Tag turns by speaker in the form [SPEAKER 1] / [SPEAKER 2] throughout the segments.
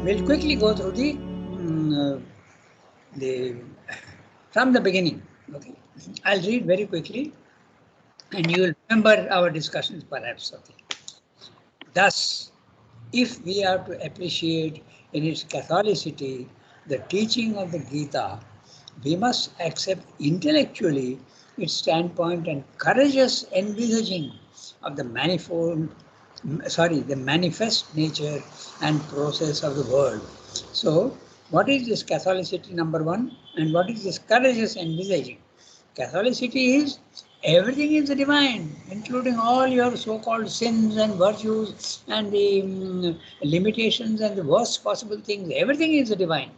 [SPEAKER 1] we'll quickly go through the from the beginning. Okay, I'll read very quickly, and you will remember our discussions perhaps. Okay. Thus, if we are to appreciate in its Catholicity the teaching of the Gita, we must accept intellectually its standpoint and courageous envisaging of the the manifest nature and process of the world. So, what is this Catholicity number one, and what is this courageous envisaging? Catholicity is everything is the divine, including all your so-called sins and virtues and the limitations and the worst possible things. Everything is the divine.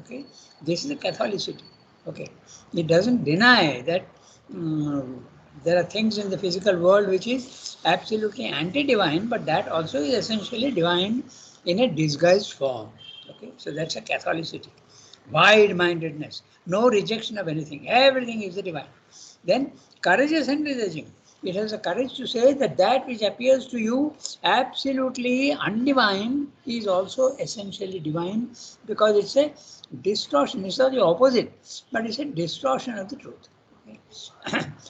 [SPEAKER 1] Okay, this is the Catholicity. Okay, it doesn't deny that there are things in the physical world which is absolutely anti-divine, but that also is essentially divine in a disguised form. Okay, so that's a Catholicity. Wide-mindedness, no rejection of anything, everything is the divine. Then courageous envisaging. It has the courage to say that that which appears to you absolutely undivine is also essentially divine, because it's a distortion. It's not the opposite, but it's a distortion of the truth. Okay.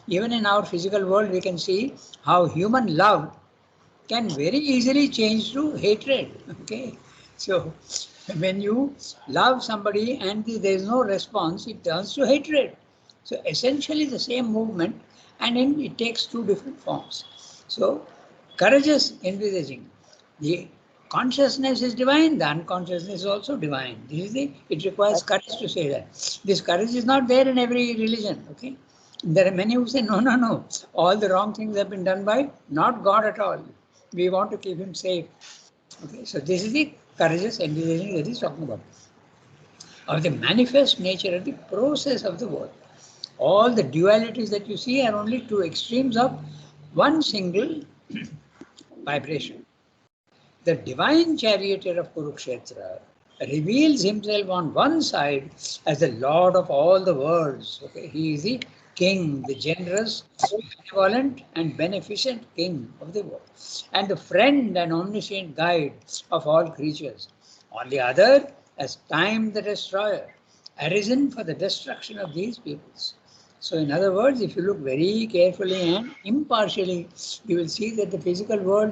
[SPEAKER 1] Even in our physical world, we can see how human love can very easily change to hatred. Okay, so when you love somebody and there is no response, it turns to hatred. So essentially the same movement, and it takes two different forms. So courageous envisaging. The consciousness is divine, the unconsciousness is also divine. It requires courage to say that. This courage is not there in every religion. Okay, there are many who say, no, all the wrong things have been done by not God at all. We want to keep him safe. Okay, so this is the courageous envisaging that he's talking about, of the manifest nature of the process of the world. All the dualities that you see are only two extremes of one single vibration. The divine charioteer of Kurukshetra reveals himself on one side as the Lord of all the worlds. Okay? He is the king, the generous, benevolent, and beneficent king of the world, and the friend and omniscient guide of all creatures. On the other, as time the destroyer, arisen for the destruction of these peoples. So in other words, if you look very carefully and impartially, you will see that in the physical world,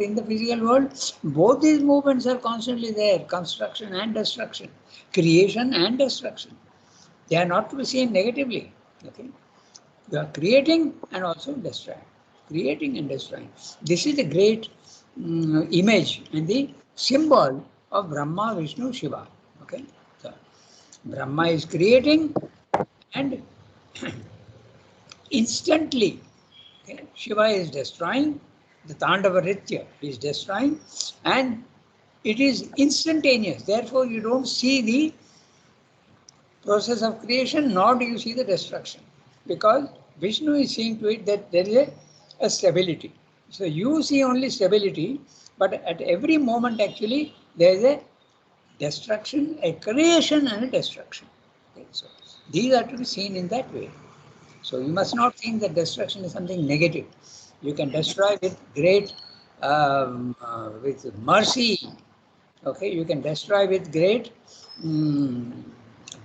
[SPEAKER 1] both these movements are constantly there, construction and destruction, creation and destruction. They are not to be seen negatively. Okay? You are creating and also destroying. Creating and destroying. This is the great image and the symbol of Brahma, Vishnu, Shiva. Okay? So, Brahma is creating and instantly, okay, Shiva is destroying, the Tandava Nritya is destroying, and it is instantaneous. Therefore, you don't see the process of creation, nor do you see the destruction, because Vishnu is seeing to it that there is a stability. So you see only stability, but at every moment actually there is a destruction, a creation and a destruction. Okay, so these are to be seen in that way. So you must not think that destruction is something negative. You can destroy with great, with mercy. Okay, you can destroy with great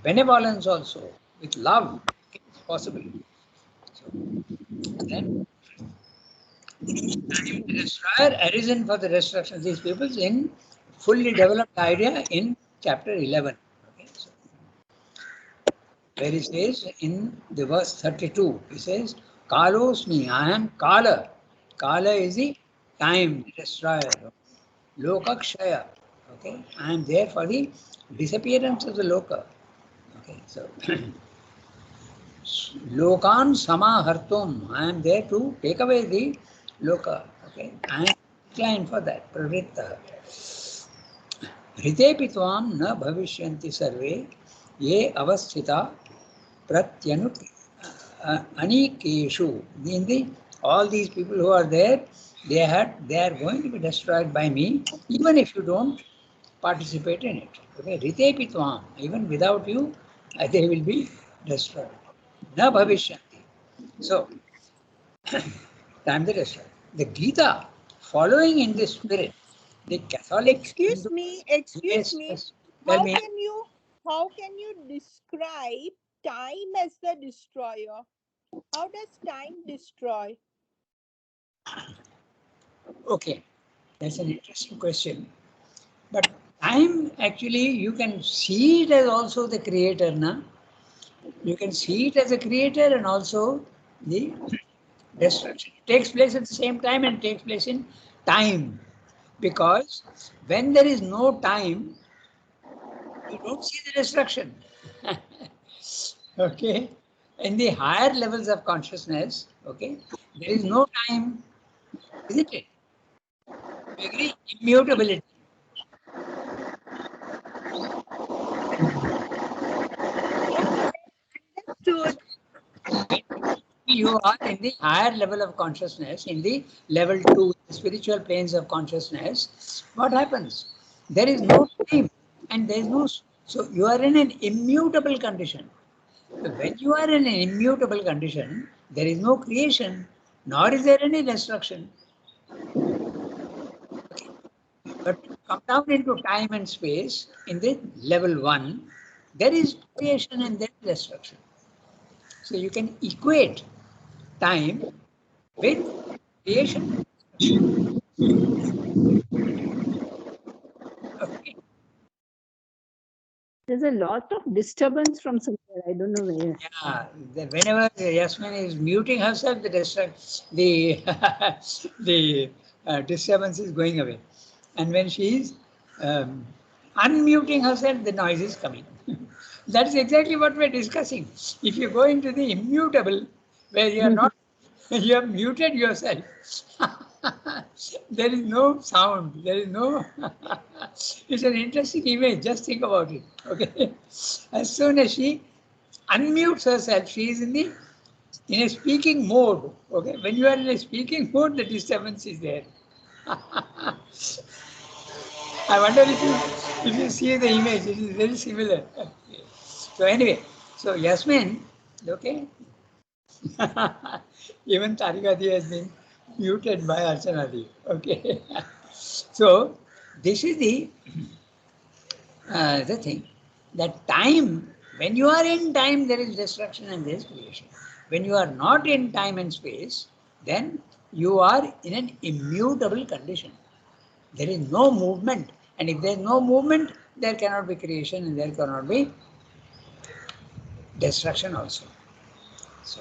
[SPEAKER 1] benevolence also, with love. It's possible. So then, the destroyer arisen for the destruction of these peoples in fully developed idea in chapter 11. Okay, so where he says in the verse 32, he says, Kalosmi, I am Kala. Kala is the time, the destroyer. Lokakshaya. Okay, I am there for the disappearance of the Loka. Okay, so Lokan Samahartum, I am there to take away the Loka. Okay, I am inclined for that. Pravritta. Hritepi tvam na bhavishyanti sarve ye avasthita pratyanu anikeshu. All these people who are there, they are going to be destroyed by me, even if you don't participate in it. Okay, Ritepi tvam, even without you, they will be destroyed. Na bhavishyanti. So, time the destroyed. The Gita, following in this spirit, the Catholic.
[SPEAKER 2] Excuse me.
[SPEAKER 1] Yes, yes. Tell me.
[SPEAKER 2] How can you describe time as the destroyer? How does time destroy?
[SPEAKER 1] Okay, that's an interesting question. But time, actually, you can see it as also the creator, na? You can see it as a creator and also the destruction. It takes place at the same time and takes place in time. Because when there is no time, you don't see the destruction. Okay? In the higher levels of consciousness, okay, there is no time, isn't it? You agree? Immutability.
[SPEAKER 2] Understood.
[SPEAKER 1] You are in the higher level of consciousness, in the level 2, the spiritual planes of consciousness. What happens? There is no time and there is no. So you are in an immutable condition. So when you are in an immutable condition, there is no creation, nor is there any destruction. But when you come down into time and space, in the level 1, there is creation and there is destruction. So you can equate time with creation. Okay.
[SPEAKER 3] There's a lot of disturbance from somewhere. I don't know where.
[SPEAKER 1] Yeah, whenever Yasmin is muting herself, the the disturbance is going away, and when she is um, unmuting herself, the noise is coming. That is exactly what we're discussing. If you go into the immutable, where you are not, you have muted yourself. There is no sound. There is no. It's an interesting image. Just think about it. Okay. As soon as she unmutes herself, she is in a speaking mode. Okay, when you are in a speaking mode, the disturbance is there. I wonder if you see the image, it is very similar. Okay. So anyway, so Yasmin, okay, even Tarikadi has been muted by Archanadi. Okay, so this is the thing, that time, when you are in time, there is destruction and there is creation. When you are not in time and space, then you are in an immutable condition. There is no movement. And if there is no movement, there cannot be creation and there cannot be destruction also. So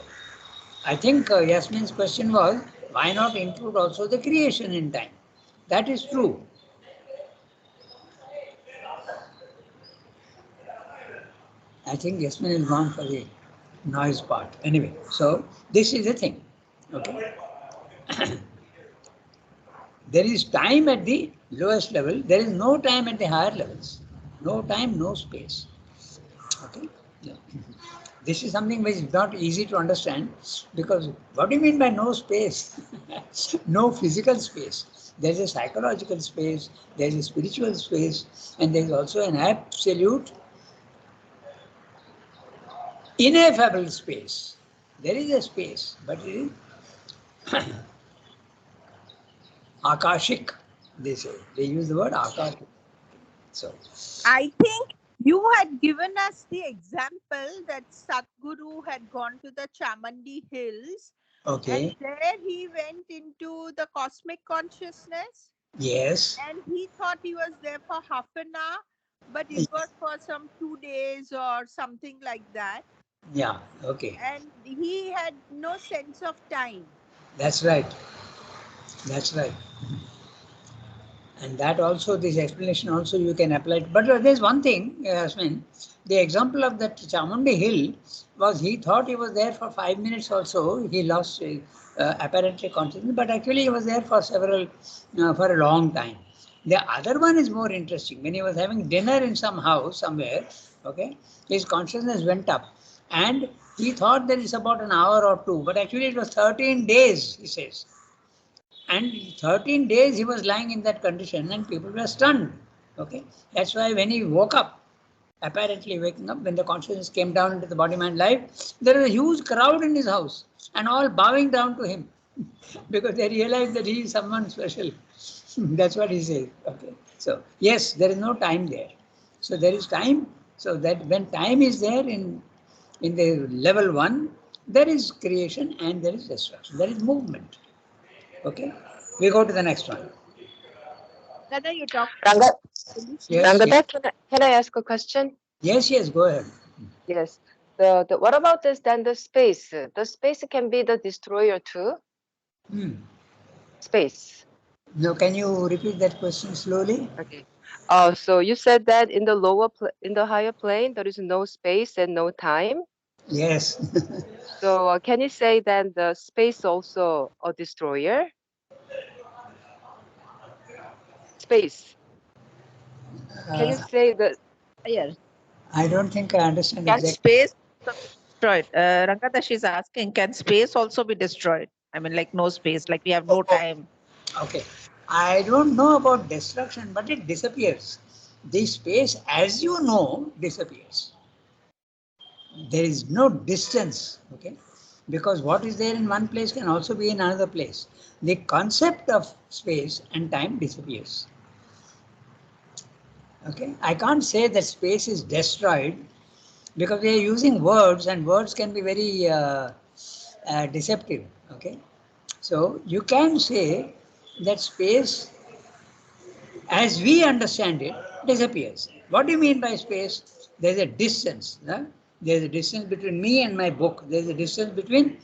[SPEAKER 1] I think Yasmin's question was, why not include also the creation in time? That is true. I think Yasmin is gone for the noise part. Anyway, so this is the thing. Okay. There is time at the lowest level. There is no time at the higher levels. No time, no space. Okay. Yeah. This is something which is not easy to understand, because what do you mean by no space? No physical space. There is a psychological space, there is a spiritual space, and there is also an absolute ineffable space. There is a space, but it is akashic, they say. They use the word akashic. So,
[SPEAKER 2] I think you had given us the example that Satguru had gone to the Chamandi Hills,
[SPEAKER 1] okay,
[SPEAKER 2] and there he went into the cosmic consciousness,
[SPEAKER 1] yes,
[SPEAKER 2] and he thought he was there for half an hour, but it was for some 2 days or something like that,
[SPEAKER 1] yeah, okay,
[SPEAKER 2] and he had no sense of time.
[SPEAKER 1] that's right, that's right. And that also, this explanation also you can apply. But there's one thing, Yasmin, the example of that Chamundi Hill was, he thought he was there for 5 minutes also. He lost apparently consciousness, but actually he was there for for a long time. The other one is more interesting. When he was having dinner in some house somewhere, okay, his consciousness went up and he thought that it's about an hour or two, but actually it was 13 days, he says. And 13 days he was lying in that condition and people were stunned. Okay. That's why when he woke up, apparently waking up, when the consciousness came down into the body mind life, there was a huge crowd in his house and all bowing down to him because they realized that he is someone special. That's what he says. Okay. So, yes, there is no time there. So there is time. So that when time is there in the level 1, there is creation and there is destruction. There is movement. Okay. We go to the next one.
[SPEAKER 2] Rangada, you talk.
[SPEAKER 4] Ranga,
[SPEAKER 1] Yes.
[SPEAKER 4] Rangada, can I ask a question?
[SPEAKER 1] Yes. Go ahead.
[SPEAKER 4] Yes. What about this then the space? The space can be the destroyer too? Space.
[SPEAKER 1] Now, can you repeat that question slowly?
[SPEAKER 4] Okay. So you said that in the in the higher plane, there is no space and no time.
[SPEAKER 1] Yes.
[SPEAKER 4] So can you say then the space also a destroyer? Space. Can you say that?
[SPEAKER 2] Yes.
[SPEAKER 1] I don't think I understand
[SPEAKER 2] Can
[SPEAKER 1] exactly.
[SPEAKER 2] space also be destroyed? Rangada, she's asking, can space also be destroyed? I mean, like no space, like we have no time.
[SPEAKER 1] Okay. I don't know about destruction, but it disappears. The space, as you know, disappears. There is no distance, okay? Because what is there in one place can also be in another place. The concept of space and time disappears. Okay, I can't say that space is destroyed because we are using words and words can be very deceptive. Okay, so you can say that space as we understand it disappears. What do you mean by space? There's a distance. Huh? There's a distance between me and my book. There's a distance between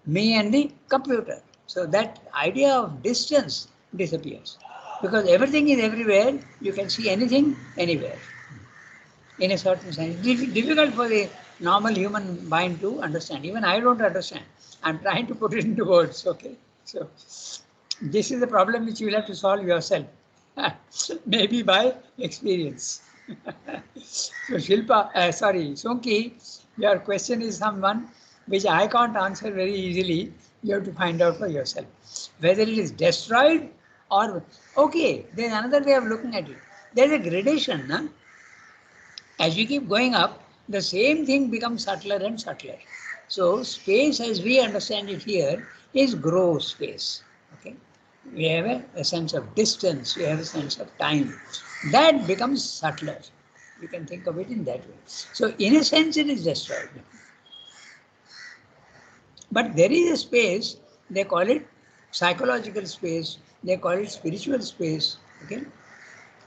[SPEAKER 1] me and the computer. So that idea of distance disappears because everything is everywhere. You can see anything anywhere in a certain sense. It's difficult for the normal human mind to understand. Even I don't understand. I'm trying to put it into words. Okay. So this is the problem which you will have to solve yourself. Maybe by experience. So Shilpa, Sonki, your question is someone which I can't answer very easily. You have to find out for yourself. Whether it is destroyed or, okay, there's another way of looking at it. There's a gradation. Huh? As you keep going up, the same thing becomes subtler and subtler. So space as we understand it here is gross space. Okay, we have a sense of distance, we have a sense of time. That becomes subtler. You can think of it in that way. So in a sense it is destroyed. But there is a space, they call it psychological space, they call it spiritual space. Okay.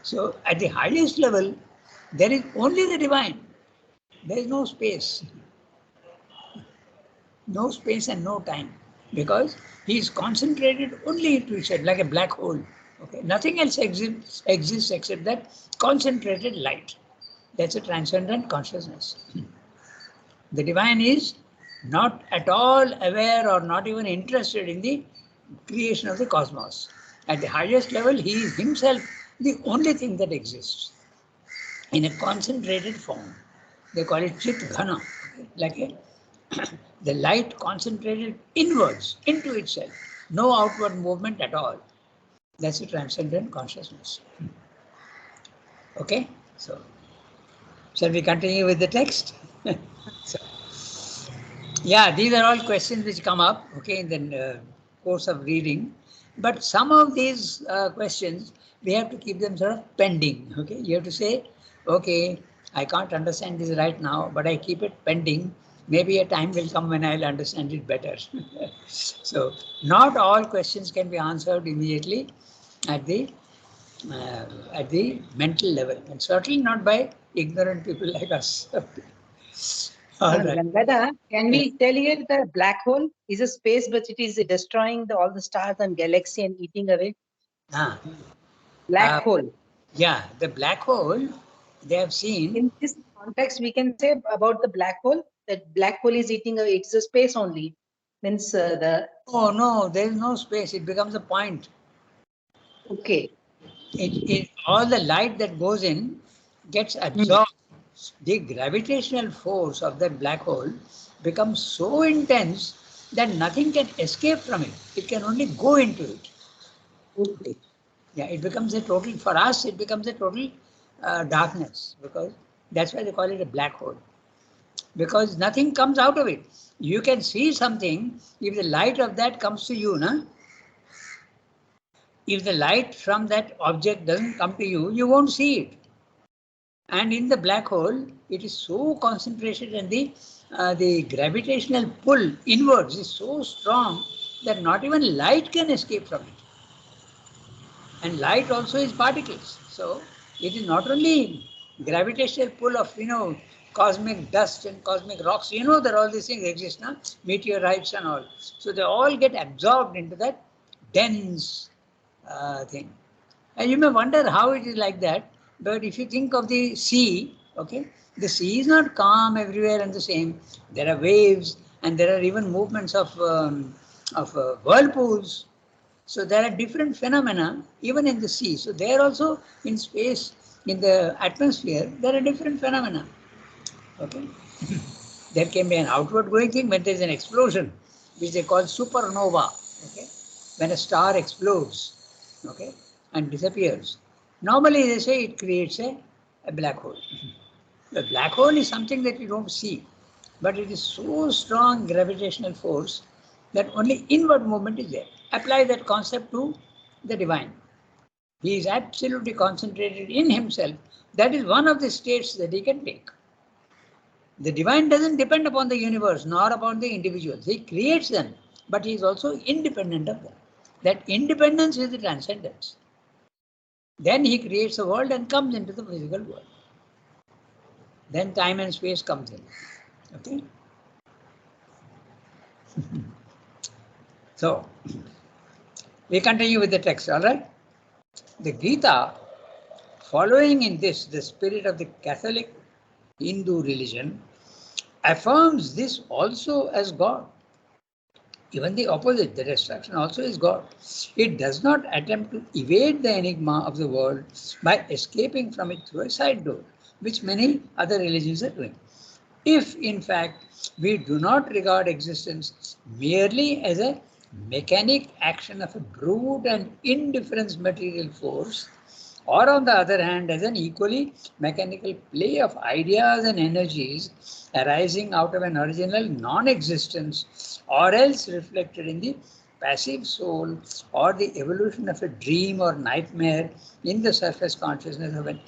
[SPEAKER 1] So at the highest level, there is only the divine. There is no space. No space and no time. Because he is concentrated only into itself, like a black hole. Okay? Nothing else exists except that concentrated light. That's a transcendent consciousness. The divine is not at all aware or not even interested in the creation of the cosmos. At the highest level, he is himself the only thing that exists in a concentrated form. They call it Chit Ghana, like a, the light concentrated inwards into itself, no outward movement at all. That's a transcendent consciousness. Okay, so shall we continue with the text? So, yeah, these are all questions which come up, okay, in the course of reading. But some of these questions, we have to keep them sort of pending, okay. You have to say, okay, I can't understand this right now, but I keep it pending. Maybe a time will come when I'll understand it better. So not all questions can be answered immediately at the mental level, and certainly not by ignorant people like us. All right.
[SPEAKER 5] Rangada, can we tell here the black hole is a space, but it is destroying all the stars and galaxy and eating away?
[SPEAKER 1] Ah.
[SPEAKER 5] Black hole.
[SPEAKER 1] Yeah, the black hole, they have seen.
[SPEAKER 5] In this context, we can say about the black hole that black hole is eating away. It's a space only. Means
[SPEAKER 1] Oh no, there is no space. It becomes a point.
[SPEAKER 5] Okay.
[SPEAKER 1] All the light that goes in gets absorbed. The gravitational force of that black hole becomes so intense that nothing can escape from it. It can only go into it.
[SPEAKER 5] Okay.
[SPEAKER 1] Yeah, it becomes a total, for us, it becomes a total darkness, because that's why they call it a black hole. Because nothing comes out of it. You can see something if the light of that comes to you, na? If the light from that object doesn't come to you, you won't see it. And in the black hole, it is so concentrated, and the gravitational pull inwards is so strong that not even light can escape from it. And light also is particles. So it is not only gravitational pull of, cosmic dust and cosmic rocks. You know that all these things exist now, meteorites and all. So they all get absorbed into that dense thing. And you may wonder how it is like that. But if you think of the sea, okay, the sea is not calm everywhere and the same. There are waves, and there are even movements of whirlpools. So there are different phenomena even in the sea. So there also in space, in the atmosphere, there are different phenomena. Okay. There can be an outward going thing when there is an explosion, which they call supernova. Okay. When a star explodes, okay, and disappears. Normally they say it creates a black hole. The black hole is something that you don't see, but it is so strong gravitational force that only inward movement is there. Apply that concept to the divine. He is absolutely concentrated in himself. That is one of the states that he can take. The divine doesn't depend upon the universe nor upon the individuals. He creates them, but he is also independent of them. That independence is the transcendence. Then he creates a world and comes into the physical world. Then time and space comes in. Okay. So we continue with the text, all right? The Gita, following in this the spirit of the Catholic Hindu religion, affirms this also as God. Even the opposite, the destruction also is God. It does not attempt to evade the enigma of the world by escaping from it through a side door, which many other religions are doing. If, in fact, we do not regard existence merely as a mechanic action of a brute and indifferent material force, or on the other hand, as an equally mechanical play of ideas and energies arising out of an original non-existence, or else reflected in the passive soul, or the evolution of a dream or nightmare in the surface consciousness of an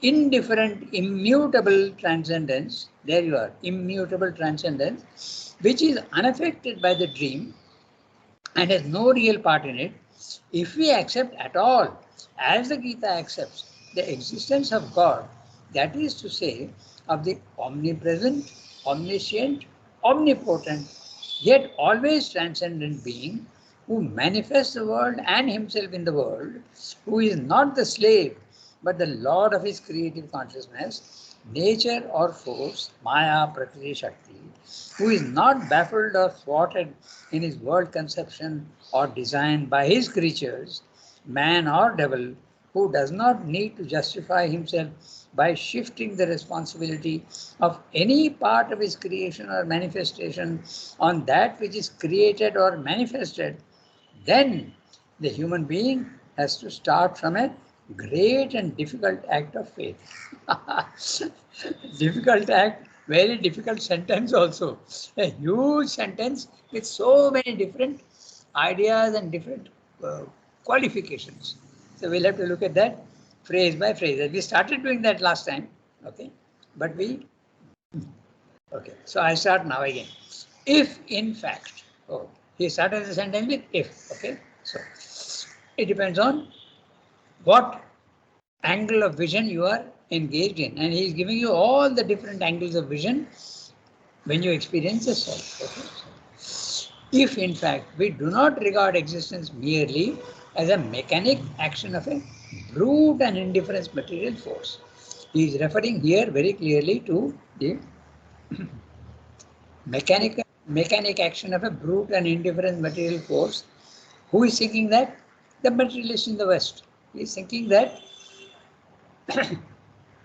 [SPEAKER 1] indifferent, immutable transcendence, there you are, immutable transcendence, which is unaffected by the dream and has no real part in it, if we accept at all, as the Gita accepts, the existence of God, that is to say, of the omnipresent, omniscient, omnipotent, yet always transcendent being, who manifests the world and himself in the world, who is not the slave, but the lord of his creative consciousness, nature or force, Maya, Prakriti, Shakti, who is not baffled or thwarted in his world conception or design by his creatures, man or devil, who does not need to justify himself by shifting the responsibility of any part of his creation or manifestation on that which is created or manifested, then the human being has to start from a great and difficult act of faith. Difficult act, very difficult sentence also. A huge sentence with so many different ideas and different qualifications. So we'll have to look at that phrase by phrase. We started doing that last time, okay? But okay, so I start now again. If in fact, he started the sentence with if, okay? So it depends on what angle of vision you are engaged in, and he is giving you all the different angles of vision when you experience the self. Okay? If in fact we do not regard existence merely as a mechanic action of a brute and indifferent material force, he is referring here very clearly to the mechanic action of a brute and indifferent material force. Who is thinking that? The materialist in the West. He is thinking that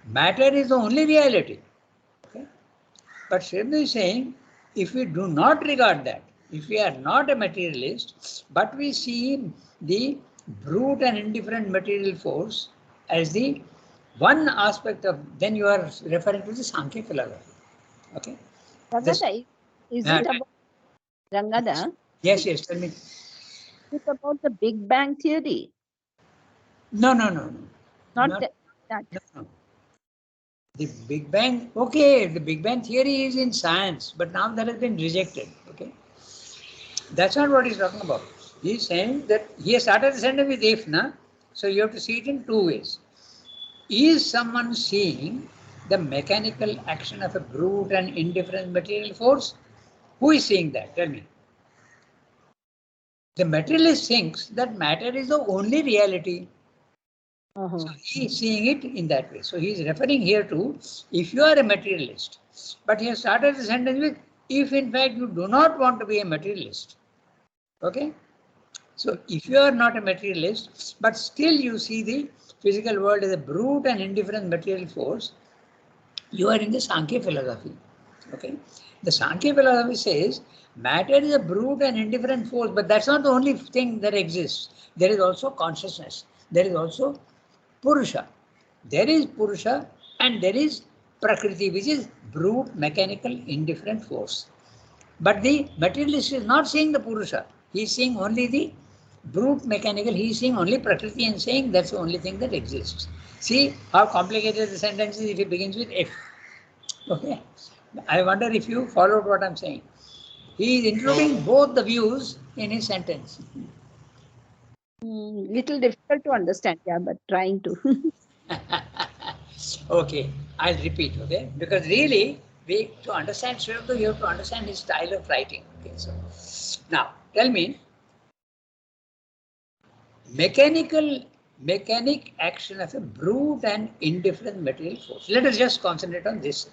[SPEAKER 1] matter is the only reality. Okay? But Srimad is saying, if we do not regard that, if we are not a materialist, but we see the brute and indifferent material force as the one aspect of, then you are referring to the Sankhya philosophy. Okay?
[SPEAKER 3] Rangada, is it about Rangada?
[SPEAKER 1] Yes, tell me.
[SPEAKER 3] Is it about the Big Bang theory?
[SPEAKER 1] No.
[SPEAKER 3] Not that.
[SPEAKER 1] No. The Big Bang, okay, the Big Bang theory is in science, but now that has been rejected. Okay, that's not what he's talking about. He's saying that he has started the sentence with if, na? So you have to see it in two ways. Is someone seeing the mechanical action of a brute and indifferent material force? Who is seeing that? Tell me. The materialist thinks that matter is the only reality. So he is seeing it in that way. So he is referring here to if you are a materialist, but he has started the sentence with if in fact you do not want to be a materialist. Okay? So if you are not a materialist, but still you see the physical world as a brute and indifferent material force, you are in the Sankhya philosophy. Okay? The Sankhya philosophy says matter is a brute and indifferent force, but that's not the only thing that exists. There is also consciousness. There is also Purusha. There is Purusha and there is Prakriti, which is brute, mechanical, indifferent force. But the materialist is not seeing the Purusha. He is seeing only the brute, mechanical. He is seeing only Prakriti and saying that's the only thing that exists. See how complicated the sentence is if it begins with if. Okay. I wonder if you followed what I'm saying. He is including both the views in his sentence.
[SPEAKER 3] Little difficult to understand, yeah, but trying to.
[SPEAKER 1] Okay, I'll repeat, okay? Because really, to understand Srivambu, you have to understand his style of writing. Okay, so now tell me, mechanic action of a brute and indifferent material force. Let us just concentrate on this.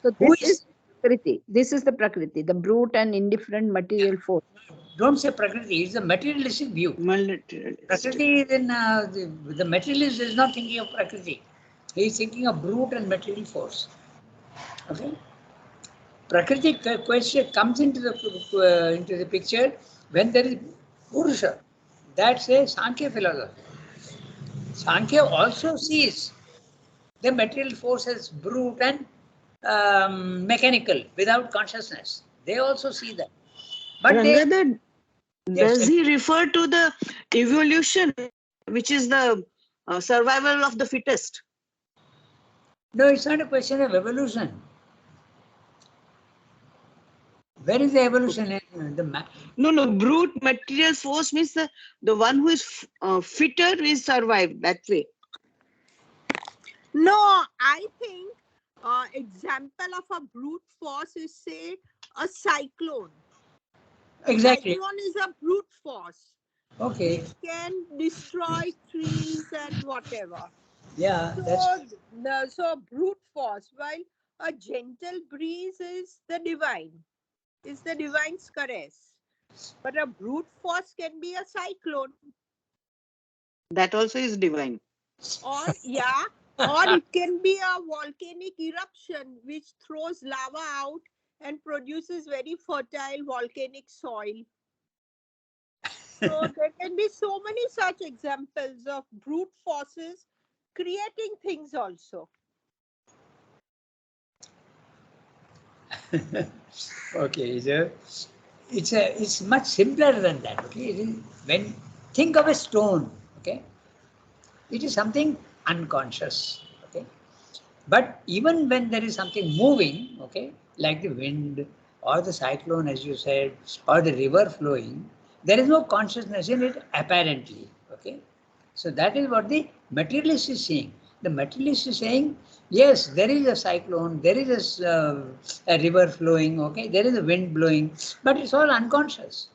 [SPEAKER 3] So
[SPEAKER 1] Who
[SPEAKER 3] this is Prakriti. This is the Prakriti, the brute and indifferent material force.
[SPEAKER 1] Don't say Prakriti, it's a materialistic view. Prakriti is in the materialist is not thinking of Prakriti. He is thinking of brute and material force. Okay. Prakriti question comes into the picture when there is Purusha. That's a Sankhya philosophy. Sankhya also sees the material force as brute and mechanical without consciousness. They also see that. But
[SPEAKER 6] Rangadhar,
[SPEAKER 1] Yes,
[SPEAKER 6] does he refer to the evolution, which is the survival of the fittest?
[SPEAKER 1] no, it's not a question of evolution. Where is the evolution in the
[SPEAKER 6] No, brute material force means the one who is fitter is survived that way.
[SPEAKER 2] No, I think example of a brute force is say a cyclone.
[SPEAKER 1] Exactly.
[SPEAKER 2] Cyclone is a brute force.
[SPEAKER 1] Okay.
[SPEAKER 2] Which can destroy trees and whatever.
[SPEAKER 1] Yeah.
[SPEAKER 2] So brute force, while a gentle breeze is the divine's caress. But a brute force can be a cyclone.
[SPEAKER 6] That also is divine.
[SPEAKER 2] Or it can be a volcanic eruption which throws lava out and produces very fertile volcanic soil. So there can be so many such examples of brute forces creating things also.
[SPEAKER 1] Okay, so it's much simpler than that. Okay, when think of a stone, okay, it is something unconscious. Okay, but even when there is something moving, okay, like the wind or the cyclone, as you said, or the river flowing, there is no consciousness in it apparently. Okay, so that is what the materialist is saying. The materialist is saying, yes, there is a cyclone, there is a river flowing, okay, there is a wind blowing, but it's all unconscious.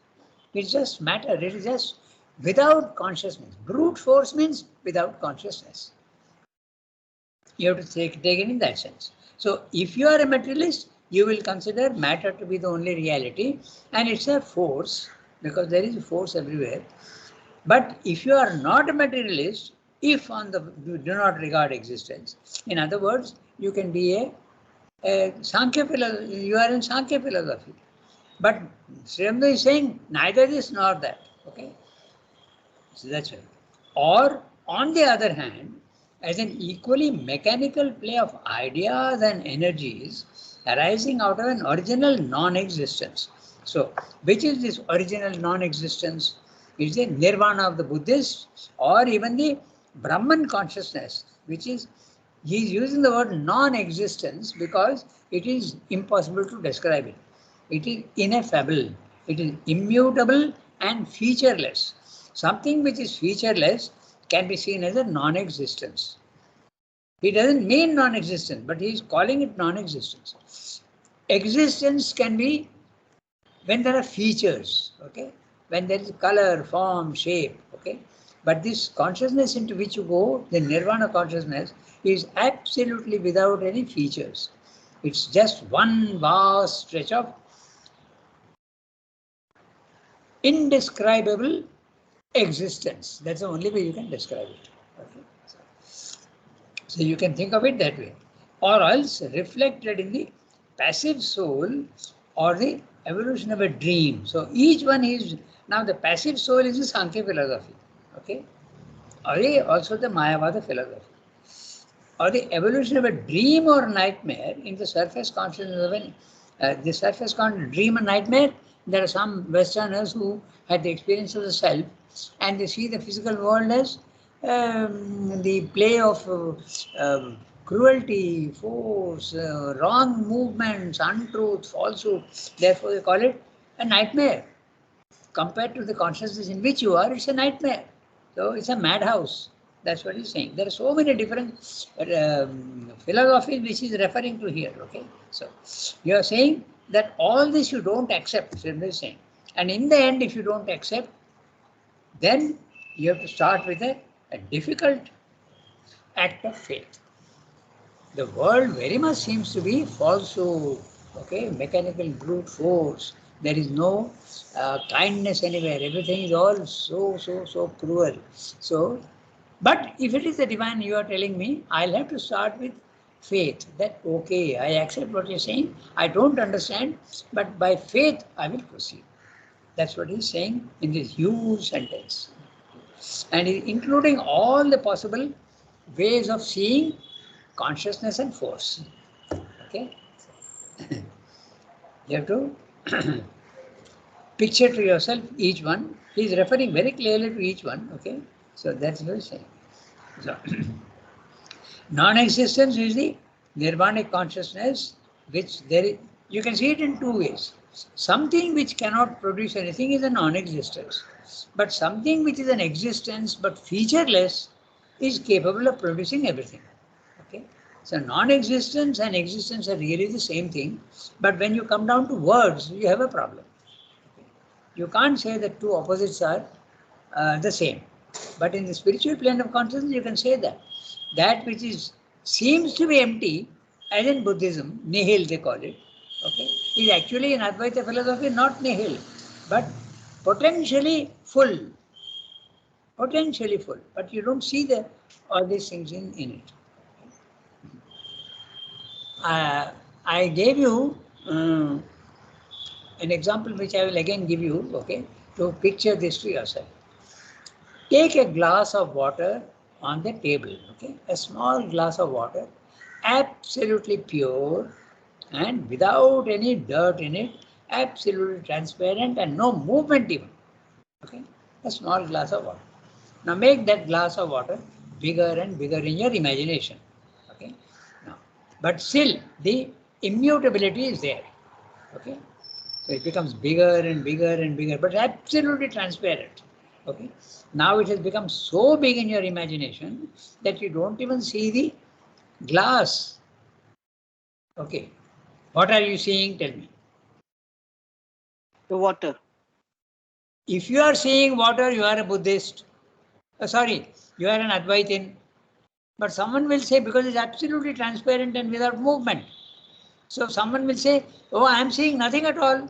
[SPEAKER 1] It's just matter. It is just without consciousness. Brute force means without consciousness. You have to take it in that sense. So if you are a materialist, you will consider matter to be the only reality, and it's a force because there is a force everywhere. But if you are not a materialist, if you do not regard existence, in other words, you can be a Sankhya philosophy, you are in Sankhya philosophy. But Srivambu is saying neither this nor that. Okay? So that's right. Or on the other hand, as an equally mechanical play of ideas and energies arising out of an original non-existence. So, which is this original non-existence? Is the nirvana of the Buddhists or even the Brahman consciousness, which is He is using the word non-existence because it is impossible to describe it. It is ineffable, it is immutable and featureless. Something which is featureless can be seen as a non-existence. He doesn't mean non-existence, but he is calling it non-existence. Existence can be when there are features, okay? When there is color, form, shape, okay? But this consciousness into which you go, the nirvana consciousness, is absolutely without any features. It's just one vast stretch of indescribable existence. That's the only way you can describe it. Okay? So you can think of it that way. Or else reflected in the passive soul or the evolution of a dream. So each one is, now the passive soul is the Sankhya philosophy. Okay? Or also the Mayavada philosophy. Or the evolution of a dream or nightmare in the surface consciousness of the surface dream and nightmare. There are some Westerners who had the experience of the self and they see the physical world as the play of cruelty, force, wrong movements, untruth, falsehood. Therefore, they call it a nightmare. Compared to the consciousness in which you are, it's a nightmare. So it's a madhouse. That's what he's saying. There are so many different philosophies which he's referring to here. Okay, so you are saying that all this you don't accept. Simply saying, and in the end, if you don't accept, then you have to start with a difficult act of faith. The world very much seems to be falsehood, okay, mechanical brute force. There is no kindness anywhere. Everything is all so cruel. So, but if it is the divine you are telling me, I'll have to start with faith that, okay, I accept what you're saying. I don't understand, but by faith I will proceed. That's what he's saying in this huge sentence. And including all the possible ways of seeing consciousness and force. Okay? You have to picture to yourself each one. He is referring very clearly to each one. Okay? So that's what he's saying. So, non-existence is the nirvanic consciousness, which there is, you can see it in two ways. Something which cannot produce anything is a non-existence. But something which is an existence but featureless is capable of producing everything. Okay? So non-existence and existence are really the same thing. But when you come down to words, you have a problem. Okay? You can't say that two opposites are the same. But in the spiritual plane of consciousness, you can say that. That which is seems to be empty, as in Buddhism, nihil they call it, okay, is actually in Advaita philosophy not nihil, but potentially full. Potentially full. But you don't see all these things in it. I gave you an example which I will again give you, okay, to picture this to yourself. Take a glass of water on the table, okay, a small glass of water, absolutely pure and without any dirt in it, absolutely transparent and no movement even, okay, a small glass of water. Now make that glass of water bigger and bigger in your imagination, okay. Now, but still the immutability is there, okay. So it becomes bigger and bigger and bigger, but absolutely transparent. Okay. Now it has become so big in your imagination that you don't even see the glass. Okay. What are you seeing? Tell me.
[SPEAKER 6] The water.
[SPEAKER 1] If you are seeing water, you are a Buddhist. Sorry, you are an Advaitin. But someone will say, because it's absolutely transparent and without movement. So someone will say, oh, I am seeing nothing at all.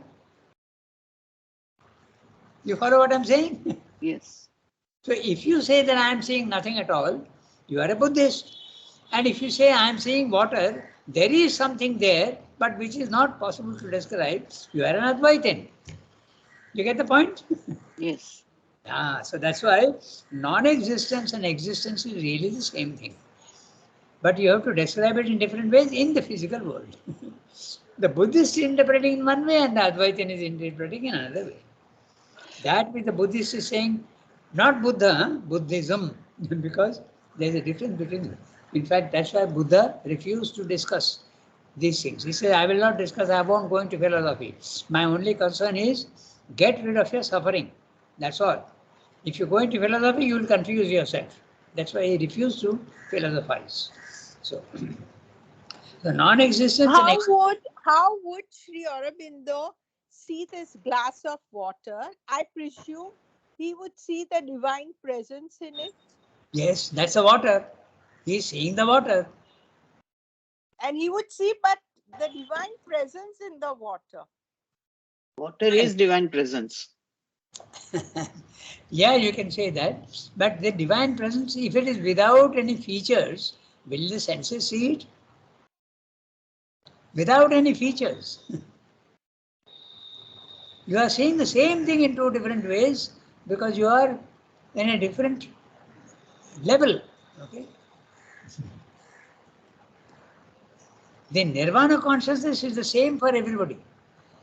[SPEAKER 1] You follow what I'm saying?
[SPEAKER 6] Yes.
[SPEAKER 1] So if you say that I am seeing nothing at all, you are a Buddhist. And if you say I am seeing water, there is something there, but which is not possible to describe, you are an Advaitin. You get the point?
[SPEAKER 6] Yes.
[SPEAKER 1] So that's why non-existence and existence is really the same thing. But you have to describe it in different ways in the physical world. The Buddhist is interpreting in one way and the Advaitin is interpreting in another way. That which the Buddhist is saying, not Buddha, Buddhism, because there is a difference between them. In fact, that's why Buddha refused to discuss these things. He said, I will not discuss, I won't go into philosophy. My only concern is get rid of your suffering. That's all. If you go into philosophy, you will confuse yourself. That's why he refused to philosophize. So, the non-existence and
[SPEAKER 2] How would Sri Aurobindo see this glass of water? I presume he would see the divine presence in it.
[SPEAKER 1] yes, that's the water. He's seeing the water.
[SPEAKER 2] And he would see but the divine presence in the water.
[SPEAKER 6] Water is divine presence.
[SPEAKER 1] Yeah, you can say that. But the divine presence, if it is without any features, will the senses see it? Without any features. You are seeing the same thing in two different ways because you are in a different level. Okay. The nirvana consciousness is the same for everybody.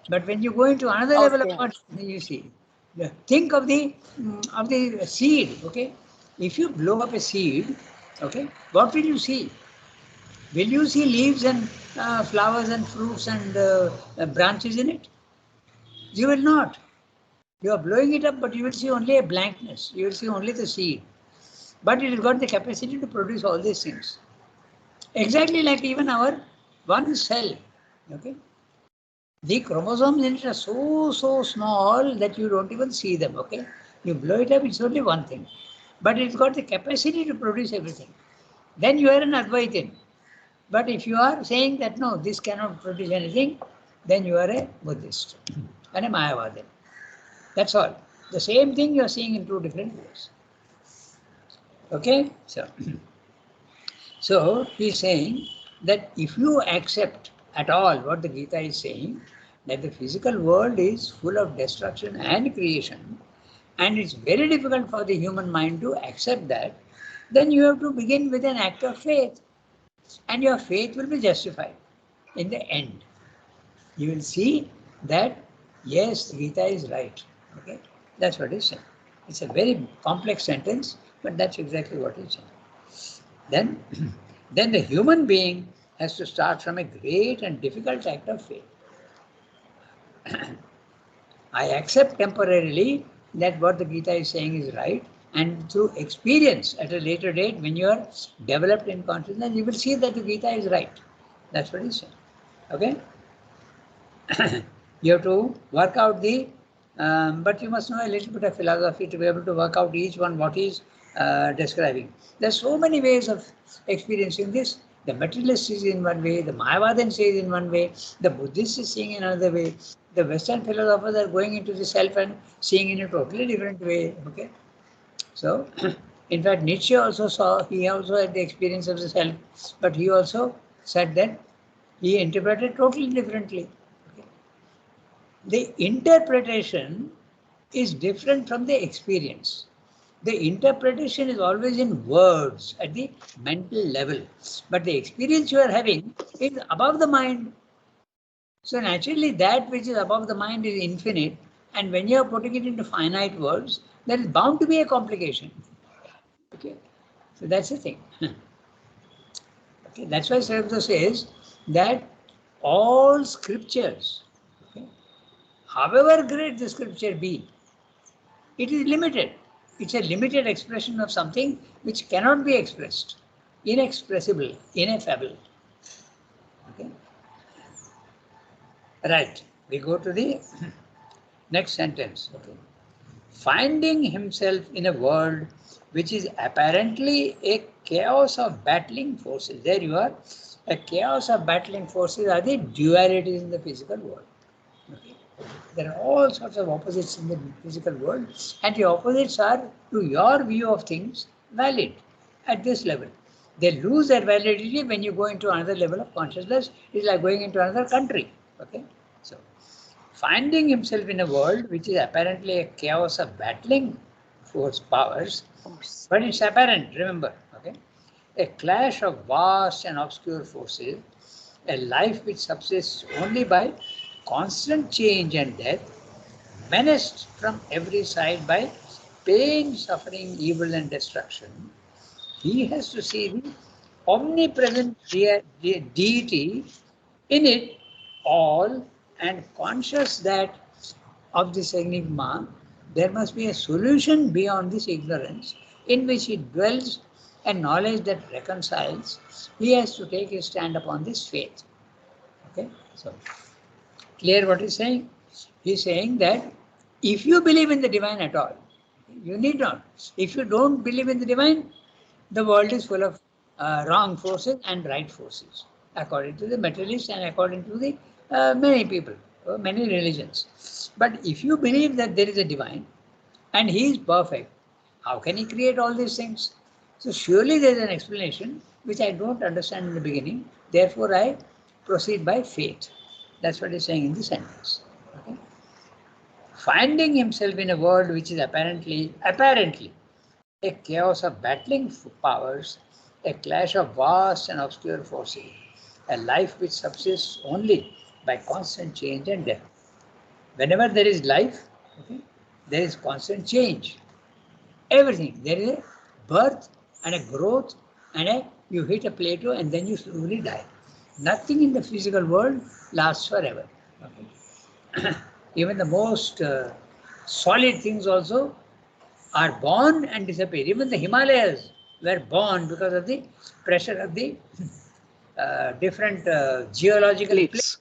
[SPEAKER 1] But when you go into another level of consciousness, you see. Think of the seed. Okay. If you blow up a seed, okay, what will you see? Will you see leaves and flowers and fruits and branches in it? You will not. You are blowing it up, but you will see only a blankness. You will see only the seed. But it has got the capacity to produce all these things. Exactly like even our one cell. Okay. The chromosomes in it are so small that you don't even see them. Okay. You blow it up, it's only one thing. But it's got the capacity to produce everything. Then you are an Advaitin. But if you are saying that no, this cannot produce anything, then you are a Buddhist and a Mayavadan. That's all. The same thing you are seeing in two different ways. Okay? So he's saying that if you accept at all what the Gita is saying, that the physical world is full of destruction and creation, and it's very difficult for the human mind to accept that, then you have to begin with an act of faith. And your faith will be justified in the end. You will see that, yes, Gita is right. Okay, that's what he's saying. It's a very complex sentence, but that's exactly what he's saying. Then the human being has to start from a great and difficult act of faith. I accept temporarily that what the Gita is saying is right, and through experience at a later date, when you are developed in consciousness, you will see that the Gita is right. That's what he's saying. Okay? You have to work out but you must know a little bit of philosophy to be able to work out each one what he's describing. There's so many ways of experiencing this. The materialist is in one way, the Mayavadan says in one way, the Buddhist is seeing in another way, the Western philosophers are going into the self and seeing in a totally different way. Okay, so in fact Nietzsche also he also had the experience of the self, but he also said that he interpreted totally differently. Okay. The interpretation is different from the experience. The interpretation is always in words at the mental level, but the experience you are having is above the mind. So naturally that which is above the mind is infinite, and when you are putting it into finite words, there is bound to be a complication. Okay, so that's the thing. Okay, that's why Sarabda says that all scriptures, okay, however great the scripture be, it is limited. It's a limited expression of something which cannot be expressed, inexpressible, ineffable. Okay. Right. We go to the next sentence. Okay. Finding himself in a world which is apparently a chaos of battling forces. There you are. A chaos of battling forces are the dualities in the physical world. Okay. There are all sorts of opposites in the physical world, and the opposites are, to your view of things, valid at this level. They lose their validity when you go into another level of consciousness. It's like going into another country. Okay, so finding himself in a world which is apparently a chaos of battling force powers, but it's apparent. Remember, okay, a clash of vast and obscure forces, a life which subsists only by constant change and death, menaced from every side by pain, suffering, evil, and destruction. He has to see the omnipresent deity in it all and conscious that of this enigma, there must be a solution beyond this ignorance in which he dwells and knowledge that reconciles. He has to take his stand upon this faith. Okay, so clear what he's saying? He's saying that if you believe in the divine at all, you need not. If you don't believe in the divine, the world is full of wrong forces and right forces, according to the materialists and according to the many people, many religions. But if you believe that there is a divine and he is perfect, how can he create all these things? So surely there is an explanation which I don't understand in the beginning. Therefore, I proceed by faith. That's what he's saying in the sentence. Okay? Finding himself in a world which is apparently a chaos of battling powers, a clash of vast and obscure forces, a life which subsists only by constant change and death. Whenever there is life, okay, there is constant change. Everything. There is a birth and a growth and you hit a plateau and then you slowly die. Nothing in the physical world lasts forever. Okay. Even the most solid things also are born and disappear. Even the Himalayas were born because of the pressure of the different geological plates.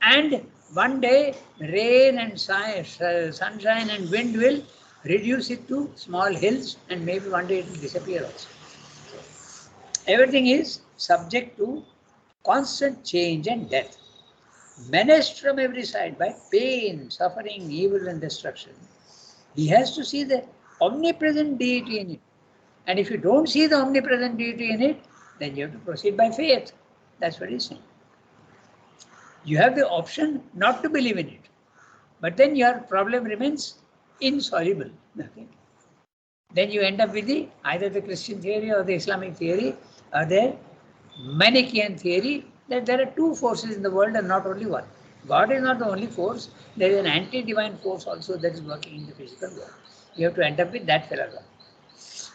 [SPEAKER 1] And one day, rain and sunshine and wind will reduce it to small hills, and maybe one day it will disappear also. Everything is subject to constant change and death. Menaced from every side by pain, suffering, evil, and destruction, he has to see the omnipresent deity in it. And if you don't see the omnipresent deity in it, then you have to proceed by faith. That's what he's saying. You have the option not to believe in it, but then your problem remains insoluble. Okay? Then you end up with either the Christian theory or the Islamic theory or the Manichaean theory that there are two forces in the world and not only one. God is not the only force. There is an anti-divine force also that is working in the physical world. You have to end up with that philosophy,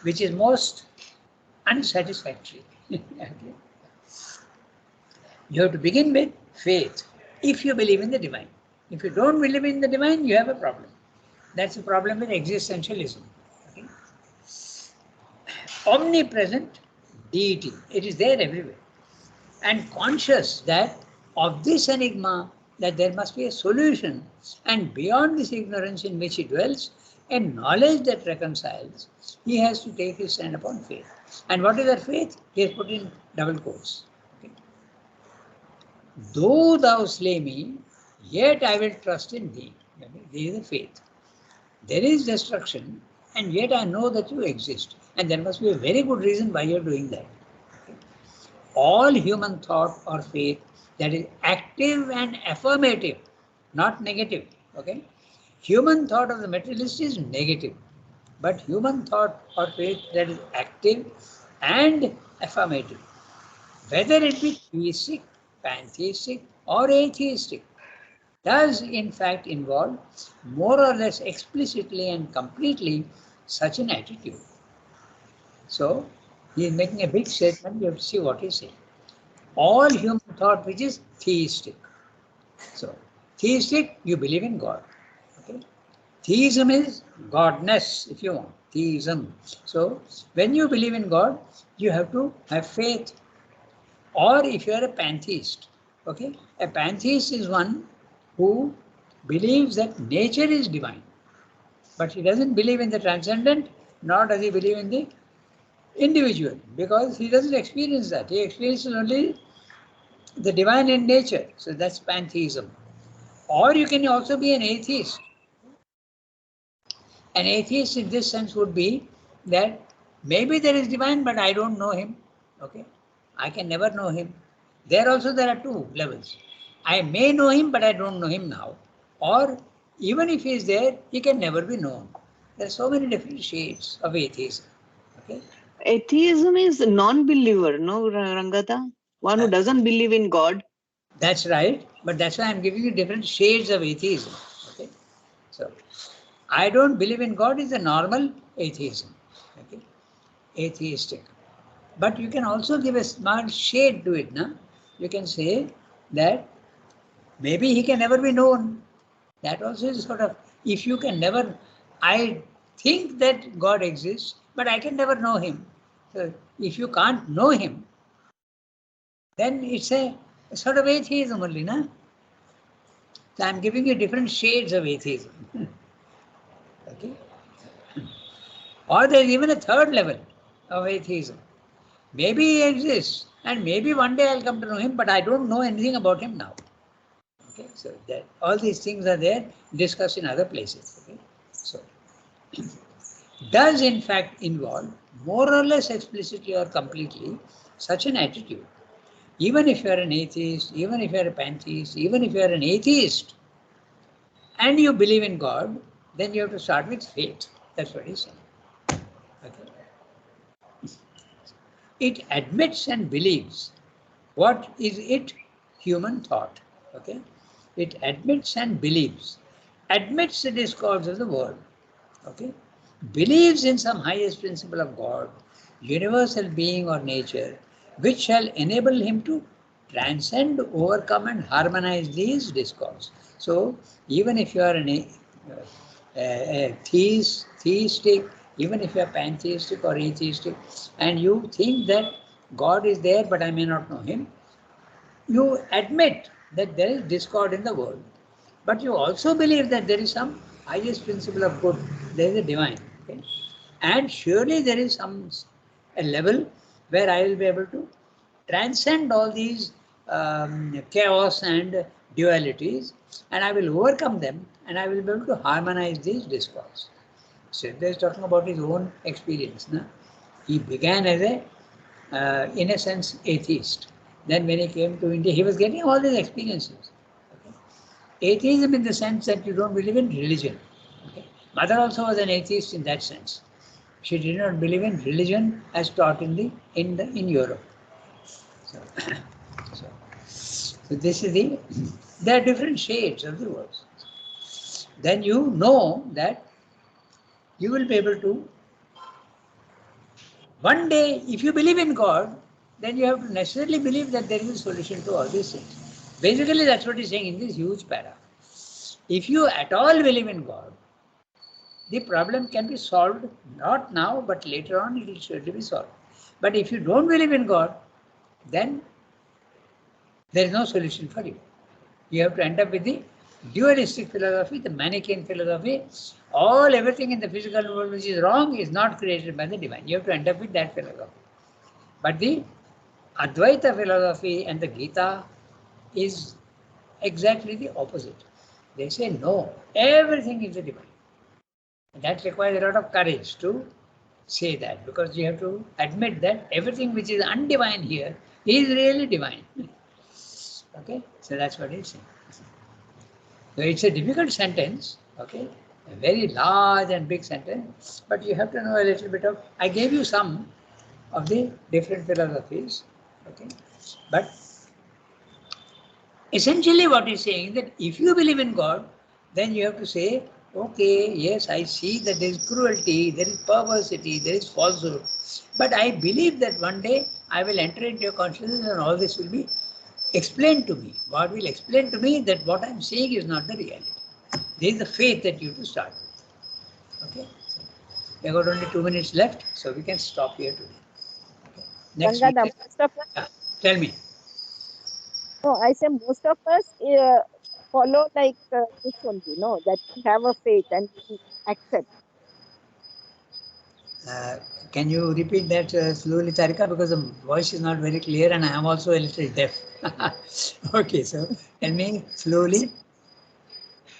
[SPEAKER 1] which is most unsatisfactory. Okay? You have to begin with faith if you believe in the divine. If you don't believe in the divine, you have a problem. That's the problem with existentialism. Okay? Omnipresent deity, it is there everywhere. And conscious that of this enigma, that there must be a solution, and beyond this ignorance in which he dwells, a knowledge that reconciles, he has to take his stand upon faith. And what is that faith? He has put in double quotes. Okay. Though thou slay me, yet I will trust in thee. Okay. This is the faith. There is destruction, and yet I know that you exist. And there must be a very good reason why you are doing that. Okay. All human thought or faith that is active and affirmative, not negative. Okay. Human thought of the materialist is negative, but human thought or faith that is active and affirmative, whether it be theistic, pantheistic, or atheistic, does in fact involve more or less explicitly and completely such an attitude. So he is making a big statement. You have to see what he is saying. All human thought which is theistic. So theistic, you believe in God. Okay. Theism is godness, if you want. Theism. So when you believe in God, you have to have faith. Or if you are a pantheist, okay, a pantheist is one who believes that nature is divine, but he doesn't believe in the transcendent, nor does he believe in the individual, because he doesn't experience that. He experiences only the divine in nature. So that's pantheism. Or you can also be an atheist. An atheist in this sense would be that maybe there is divine, but I don't know him. Okay, I can never know him. There are two levels. I may know him, but I don't know him now. Or even if he is there, he can never be known. There are so many different shades of atheism. Okay.
[SPEAKER 6] Atheism is a non-believer, no, Rangata? One who doesn't believe in God.
[SPEAKER 1] That's right, but that's why I'm giving you different shades of atheism. Okay. So I don't believe in God is a normal atheism. Okay. Atheistic. But you can also give a small shade to it. No? You can say that maybe he can never be known. That also is sort of, if you can never, I think that God exists, but I can never know him. So if you can't know him, then it's a sort of atheism only, no? So I'm giving you different shades of atheism. Okay? Or there's even a third level of atheism. Maybe he exists, and maybe one day I'll come to know him, but I don't know anything about him now. Okay, so that all these things are there discussed in other places. Okay, so does in fact involve more or less explicitly or completely such an attitude. Even if you are an atheist, even if you are a pantheist, even if you are an atheist, and you believe in God, then you have to start with faith. That's what he's saying. Okay. It admits and believes. What is it? Human thought. Okay. It admits and believes. Admits the discords of the world. Okay. Believes in some highest principle of God, universal being or nature, which shall enable him to transcend, overcome, and harmonize these discords. So, even if you are a theistic, even if you are pantheistic or atheistic, and you think that God is there, but I may not know him, you admit that there is discord in the world. But you also believe that there is some highest principle of good, there is a divine. Okay? And surely there is a level where I will be able to transcend all these chaos and dualities, and I will overcome them, and I will be able to harmonize these discords. Siddha is talking about his own experience. No? He began as in a sense, atheist. Then when he came to India, he was getting all these experiences. Okay? Atheism in the sense that you don't believe in religion. Okay? Mother also was an atheist in that sense. She did not believe in religion as taught in Europe. So this is there are different shades of the words. Then you know that you will be able to, one day, if you believe in God, then you have to necessarily believe that there is a solution to all these things. Basically, that's what he's saying in this huge para. If you at all believe in God, the problem can be solved, not now, but later on it will surely be solved. But if you don't believe in God, then there is no solution for you. You have to end up with the dualistic philosophy, the Manichaean philosophy. Everything in the physical world which is wrong is not created by the divine. You have to end up with that philosophy. But the Advaita philosophy and the Gita is exactly the opposite. They say no, everything is the divine. And that requires a lot of courage to say that, because you have to admit that everything which is undivine here is really divine. Okay, so that's what it's saying. So it's a difficult sentence, okay, a very large and big sentence, but you have to know a little bit of, I gave you some of the different philosophies, okay, but essentially what he's saying that if you believe in God, then you have to say, okay, yes, I see that there is cruelty, there is perversity, there is falsehood, but I believe that one day I will enter into your consciousness and all this will be explained to me. God will explain to me that what I'm saying is not the reality. There is the faith that you have to start with. Okay? So we have got only 2 minutes left, so we can stop here today. Okay. Next week.
[SPEAKER 3] Gangada, most of us,
[SPEAKER 1] Yeah. Tell me.
[SPEAKER 3] no, I say most of us follow like this only, no, that we have a faith and we accept.
[SPEAKER 1] Can you repeat that slowly, Tarika, because the voice is not very clear and I am also a little deaf. Okay, so tell me slowly.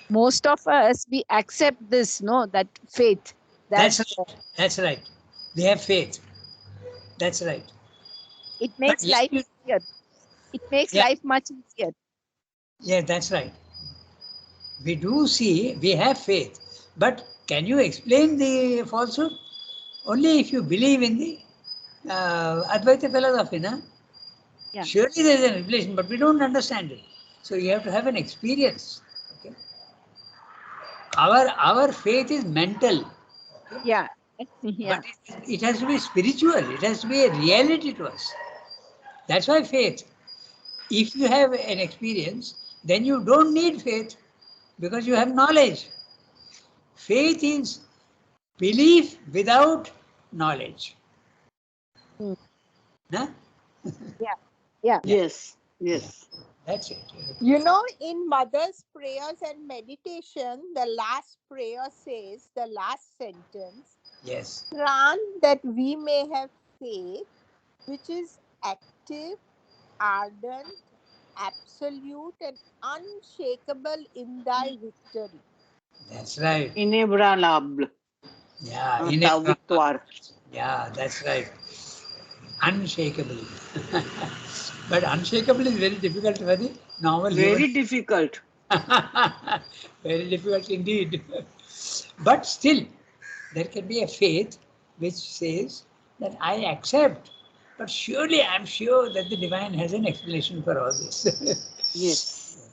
[SPEAKER 3] Most of us, we accept this, no, that faith.
[SPEAKER 1] That's right. That's right. They have faith. That's right.
[SPEAKER 3] It
[SPEAKER 1] But
[SPEAKER 3] makes
[SPEAKER 1] yet
[SPEAKER 3] life easier. It makes
[SPEAKER 1] yeah,
[SPEAKER 3] life much easier.
[SPEAKER 1] yeah, that's right. We do see, we have faith, but can you explain the falsehood? Only if you believe in the Advaita philosophy, na?
[SPEAKER 3] Yeah.
[SPEAKER 1] Surely there is a revelation, but we don't understand it. So you have to have an experience. Okay? Our faith is mental. Okay?
[SPEAKER 3] Yeah. Yeah.
[SPEAKER 1] But it has to be spiritual. It has to be a reality to us. That's why faith. If you have an experience, then you don't need faith because you have knowledge. Faith is belief without knowledge.
[SPEAKER 3] Hmm.
[SPEAKER 1] Huh?
[SPEAKER 3] Yeah. Yeah.
[SPEAKER 6] Yes, yes.
[SPEAKER 1] That's it.
[SPEAKER 2] You know, in Mother's prayers and meditation, the last prayer says, the last sentence,
[SPEAKER 1] Yes.
[SPEAKER 2] grant that we may have faith which is active, ardent, absolute, and unshakable in thy victory.
[SPEAKER 1] That's right.
[SPEAKER 6] Inébranlable.
[SPEAKER 1] Yeah.
[SPEAKER 6] Ta victoire.
[SPEAKER 1] Yeah, that's right. Unshakable. But unshakable is very difficult for the normal
[SPEAKER 6] Very
[SPEAKER 1] human.
[SPEAKER 6] difficult.
[SPEAKER 1] Very difficult indeed. But still, there can be a faith which says that I accept, but surely I'm sure that the divine has an explanation for all this.
[SPEAKER 6] Yes.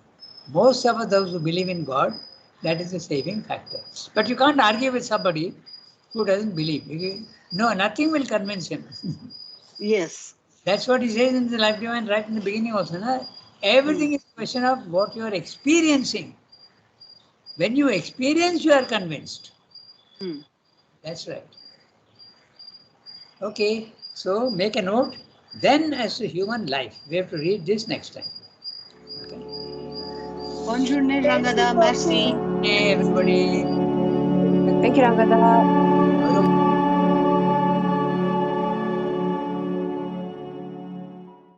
[SPEAKER 1] Most of us, those who believe in God, that is the saving factor. But you can't argue with somebody who doesn't believe. No, nothing will convince him.
[SPEAKER 6] Yes.
[SPEAKER 1] That's what he says in the Life Divine right in the beginning also. No? Everything is a question of what you are experiencing. When you experience, you are convinced.
[SPEAKER 6] Hmm.
[SPEAKER 1] That's right. Okay, so make a note. Then, as to human life, we have to read this next time. Okay.
[SPEAKER 6] Bonne journée, Rangada. Merci.
[SPEAKER 1] Hey, everybody.
[SPEAKER 4] Thank you, Rangada.